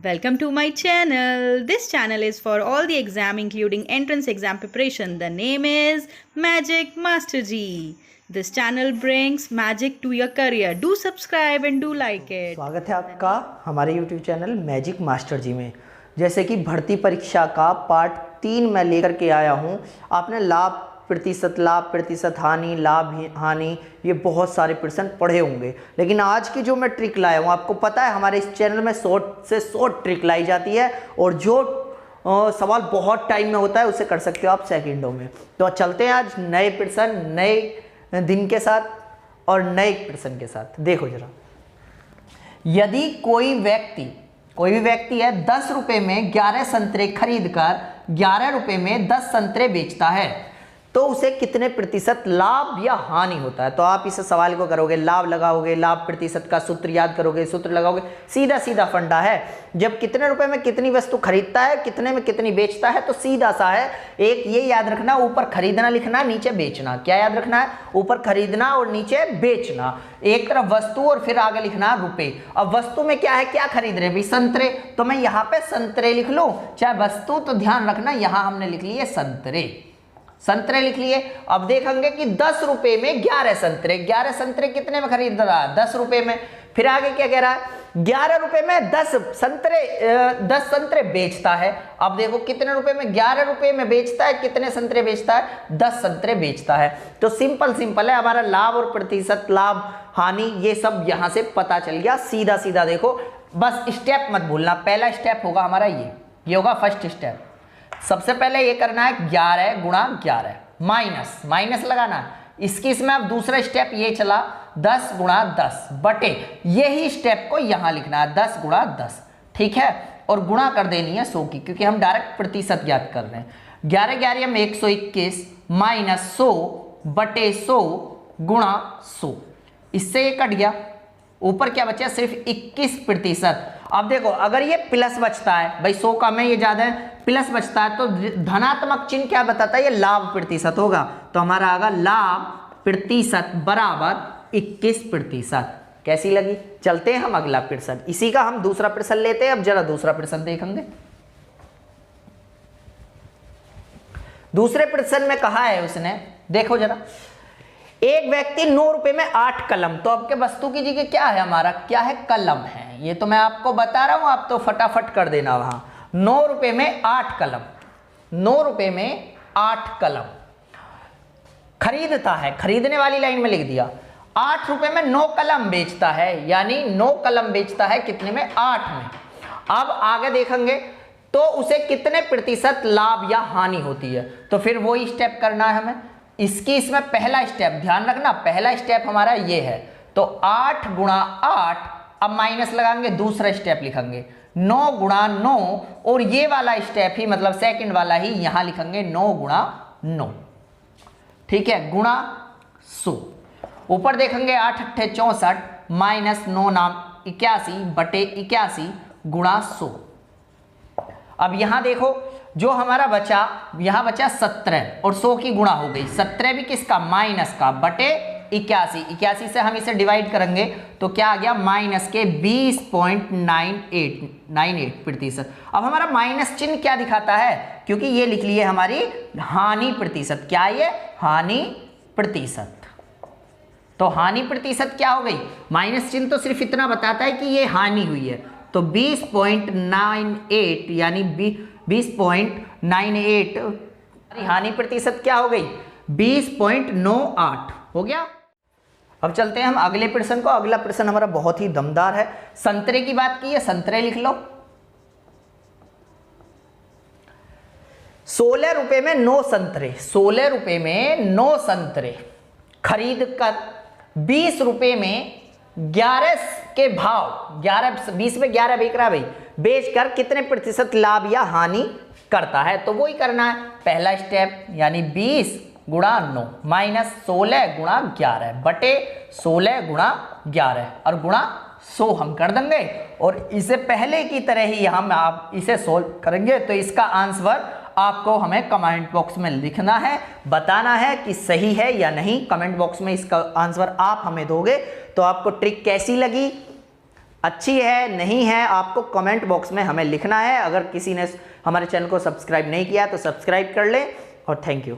Welcome to my channel. This channel is for all the exam including entrance exam preparation. The name is Magic Master G. This channel brings magic to your career. Do subscribe and do like it. स्वागत है आपका हमारे YouTube channel magic master जी में। जैसे कि भर्ती परीक्षा का पार्ट 3 मैं लेकर के आया हूँ। आपने लाभ प्रतिशत हानि, लाभ हानि, ये बहुत सारे प्रश्न पढ़े होंगे, लेकिन आज की जो मैं ट्रिक लाया हूँ, आपको पता है हमारे इस चैनल में शॉर्ट से शॉर्ट ट्रिक लाई जाती है और जो सवाल बहुत टाइम में होता है उसे कर सकते हो आप सेकंडों में। तो चलते हैं आज नए प्रश्न, नए दिन के साथ और नए प्रश्न के साथ। देखो जरा, यदि कोई भी व्यक्ति है 10 रुपए में 11 संतरे खरीद कर 11 रुपए में 10 संतरे बेचता है तो उसे कितने प्रतिशत लाभ या हानि होता है। तो आप इस सवाल को करोगे, लाभ लगाओगे, लाभ प्रतिशत का सूत्र याद करोगे, सूत्र लगाओगे, सीधा सीधा फंडा है। जब कितने रुपए में कितनी वस्तु खरीदता है, कितने में कितनी बेचता है, तो सीधा सा है। एक ये याद रखना, ऊपर खरीदना लिखना, नीचे बेचना। क्या याद रखना है? ऊपर खरीदना और नीचे बेचना। एक तरफ वस्तु और फिर आगे लिखना रुपए। अब वस्तु में क्या है, क्या खरीद रहे भाई? संतरे। तो मैं यहाँ पे संतरे लिख लूं, चाहे वस्तु, तो ध्यान रखना यहाँ हमने लिख लिए संतरे लिख लिए। अब देखेंगे कि 10 रुपए में 11 संतरे कितने में खरीद रहा है? 10 रुपए में। फिर आगे क्या कह रहा है? 11 रुपए में 10 संतरे बेचता है। अब देखो कितने रुपए में? 11 रुपए में बेचता है। कितने संतरे बेचता है? 10 संतरे बेचता है। तो सिंपल है, हमारा लाभ और प्रतिशत, लाभ हानि, ये सब यहां से पता चल गया। सीधा सीधा देखो, बस स्टेप मत भूलना। पहला स्टेप होगा हमारा ये होगा फर्स्ट स्टेप। सबसे पहले ये करना है 11 गुणा 11, माइनस लगाना। इसमें अब दूसरा स्टेप ये चला 10 गुणा 10 बटे, यही स्टेप को यहां लिखना है 10 गुणा 10, ठीक है। और गुणा कर देनी है 100 की, क्योंकि हम डायरेक्ट प्रतिशत ज्ञात कर रहे हैं। 11 11 में 121 माइनस 100 बटे 100 गुणा 100, इससे ये कट गया। ऊपर क्या बचा? सिर्फ 21%। अब देखो, अगर ये प्लस बचता है भाई, 100 कम है, ये ज्यादा है, प्लस बचता है तो धनात्मक चिन्ह क्या बताता है? ये लाभ प्रतिशत होगा। तो हमारा आगा लाभ प्रतिशत बराबर 21%। कैसी लगी? चलते हैं हम अगला प्रश्न। इसी का हम दूसरा प्रश्न लेते हैं। अब जरा दूसरा प्रश्न देखेंगे। दूसरे प्रश्न में कहा है उसने, देखो जरा, एक व्यक्ति 9 रुपए में 8 कलम। तो अब के वस्तु की जगह क्या है हमारा? क्या है? कलम है। ये तो मैं आपको बता रहा हूं, आप तो फटाफट कर देना। वहां 9 रुपए में 8 कलम, 9 रुपए में 8 कलम खरीदता है। खरीदने वाली लाइन में लिख दिया। 8 रुपए में 9 कलम बेचता है, यानी 9 कलम बेचता है कितने में? 8 में। अब आगे देखेंगे तो उसे कितने प्रतिशत लाभ या हानि होती है। तो फिर वही स्टेप करना है हमें। इसमें पहला स्टेप ध्यान रखना, पहला स्टेप हमारा ये है। तो 8 गुणा 8, अब माइनस लगाएंगे, दूसरा स्टेप लिखेंगे 9 गुणा 9, और ये वाला स्टेप ही मतलब सेकंड वाला ही यहां लिखेंगे 9 गुणा 9, ठीक है, गुणा 100। ऊपर देखेंगे 8 8 64 माइनस 9 नाम 81 बटे 81 गुणा 100। अब यहां देखो, जो हमारा बचा, यहां बचा 17 और 100 की गुणा हो गई। 17 भी किसका? माइनस का, बटे 81 से हम इसे डिवाइड करेंगे तो क्या आ गया? माइनस के 20.98%। अब हमारा माइनस चिन्ह क्या दिखाता है? क्योंकि ये लिख लिए हमारी हानि प्रतिशत। क्या ये? हानि प्रतिशत। तो हानि प्रतिशत क्या हो गई? माइनस चिन्ह तो सिर्फ इतना बताता है कि ये हानि हुई है। तो 20.98 यानी 20.98 हानि प्रतिशत क्या हो गई? 20.98 हो गया। अब चलते हैं हम अगले प्रश्न को। अगला प्रश्न हमारा बहुत ही दमदार है। संतरे की बात की है, संतरे लिख लो। 16 रुपए में 9 संतरे, 16 रुपए में 9 संतरे खरीद कर 20 रुपए में 11 के भाव, 20 में 11 बिक रहा भाई, बेचकर कितने प्रतिशत लाभ या हानि करता है। तो वही करना है, पहला स्टेप, यानी 20 गुणा 9 माइनस 16 गुणा 11 बटे 16 गुणा 11 और गुणा 100 हम कर देंगे। और इसे पहले की तरह ही हम आप इसे सोल्व करेंगे। तो इसका आंसर आपको हमें कमेंट बॉक्स में लिखना है, बताना है कि सही है या नहीं। कमेंट बॉक्स में इसका आंसर आप हमें दोगे। तो आपको ट्रिक कैसी लगी? अच्छी है नहीं है आपको कमेंट बॉक्स में हमें लिखना है। अगर किसी ने हमारे चैनल को सब्सक्राइब नहीं किया तो सब्सक्राइब कर ले और थैंक यू।